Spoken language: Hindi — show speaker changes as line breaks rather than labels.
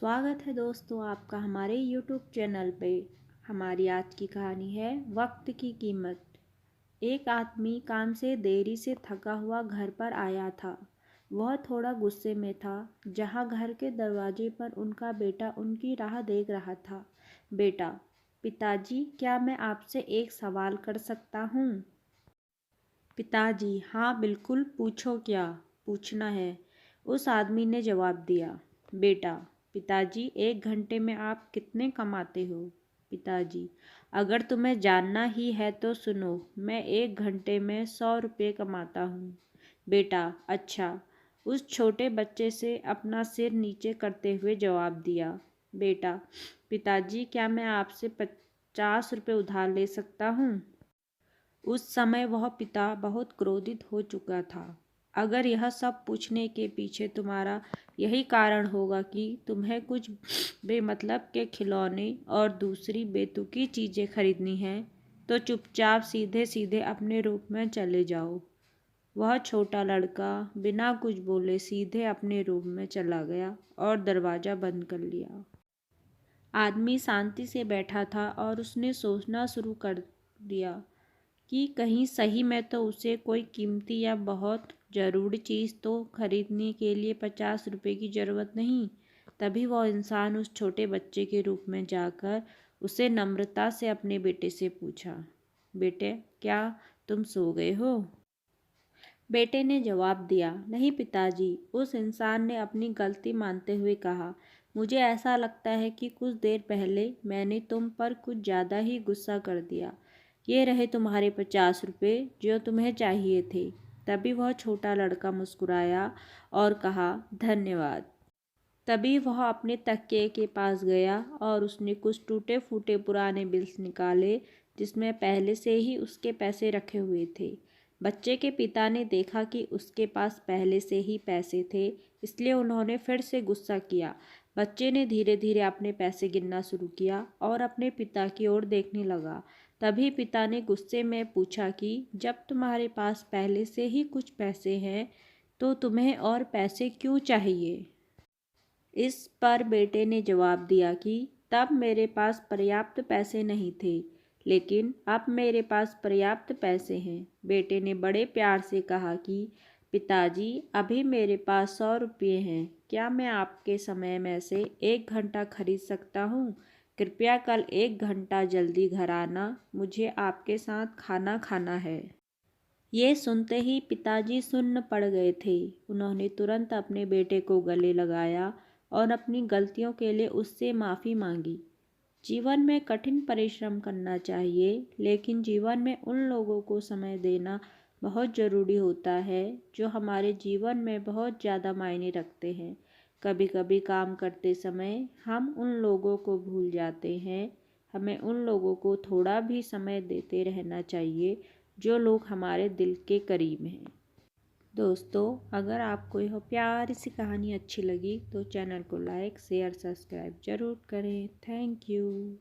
स्वागत है दोस्तों आपका हमारे YouTube चैनल पे। हमारी आज की कहानी है वक्त की कीमत। एक आदमी काम से देरी से थका हुआ घर पर आया था। वह थोड़ा गुस्से में था। जहाँ घर के दरवाजे पर उनका बेटा उनकी राह देख रहा था। बेटा, पिताजी, क्या मैं आपसे एक सवाल कर सकता हूँ? पिताजी, हाँ बिल्कुल, पूछो, क्या पूछना है? उस आदमी ने जवाब दिया। बेटा, पिताजी, 1 घंटे में आप कितने कमाते हो? पिताजी, अगर तुम्हें जानना ही है तो सुनो, मैं 1 घंटे में 100 रुपये कमाता हूँ। बेटा, अच्छा। उस छोटे बच्चे से अपना सिर नीचे करते हुए जवाब दिया। बेटा, पिताजी, क्या मैं आपसे 50 रुपये उधार ले सकता हूँ? उस समय वह पिता बहुत क्रोधित हो चुका था। अगर यह सब पूछने के पीछे तुम्हारा यही कारण होगा कि तुम्हें कुछ बेमतलब के खिलौने और दूसरी बेतुकी चीज़ें खरीदनी हैं, तो चुपचाप सीधे सीधे अपने रूम में चले जाओ। वह छोटा लड़का बिना कुछ बोले सीधे अपने रूम में चला गया और दरवाज़ा बंद कर लिया। आदमी शांति से बैठा था और उसने सोचना शुरू कर दिया कि कहीं सही में तो उसे कोई कीमती या बहुत ज़रूरी चीज़ तो खरीदने के लिए 50 रुपये की ज़रूरत नहीं। तभी वह इंसान उस छोटे बच्चे के रूप में जाकर उसे नम्रता से अपने बेटे से पूछा, बेटे, क्या तुम सो गए हो? बेटे ने जवाब दिया, नहीं पिताजी। उस इंसान ने अपनी गलती मानते हुए कहा, मुझे ऐसा लगता है कि कुछ देर पहले मैंने तुम पर कुछ ज़्यादा ही गुस्सा कर दिया। ये रहे तुम्हारे 50 रुपये जो तुम्हें चाहिए थे। तभी वह छोटा लड़का मुस्कुराया और कहा, धन्यवाद। तभी वह अपने तकिए के पास गया और उसने कुछ टूटे फूटे पुराने बिल्स निकाले जिसमें पहले से ही उसके पैसे रखे हुए थे। बच्चे के पिता ने देखा कि उसके पास पहले से ही पैसे थे, इसलिए उन्होंने फिर से गुस्सा किया। बच्चे ने धीरे धीरे अपने पैसे गिनना शुरू किया और अपने पिता की ओर देखने लगा। तभी पिता ने गुस्से में पूछा कि जब तुम्हारे पास पहले से ही कुछ पैसे हैं तो तुम्हें और पैसे क्यों चाहिए? इस पर बेटे ने जवाब दिया कि तब मेरे पास पर्याप्त पैसे नहीं थे, लेकिन अब मेरे पास पर्याप्त पैसे हैं। बेटे ने बड़े प्यार से कहा कि पिताजी, अभी मेरे पास 100 रुपये हैं। क्या मैं आपके समय में से 1 घंटा खरीद सकता हूँ? कृपया कल 1 घंटा जल्दी घर आना, मुझे आपके साथ खाना खाना है। ये सुनते ही पिताजी सुन्न पड़ गए थे। उन्होंने तुरंत अपने बेटे को गले लगाया और अपनी गलतियों के लिए उससे माफ़ी मांगी। जीवन में कठिन परिश्रम करना चाहिए, लेकिन जीवन में उन लोगों को समय देना बहुत ज़रूरी होता है जो हमारे जीवन में बहुत ज़्यादा मायने रखते हैं। कभी कभी काम करते समय हम उन लोगों को भूल जाते हैं। हमें उन लोगों को थोड़ा भी समय देते रहना चाहिए जो लोग हमारे दिल के करीब हैं। दोस्तों, अगर आपको यह प्यारी सी कहानी अच्छी लगी तो चैनल को लाइक, शेयर, सब्सक्राइब ज़रूर करें। Thank you.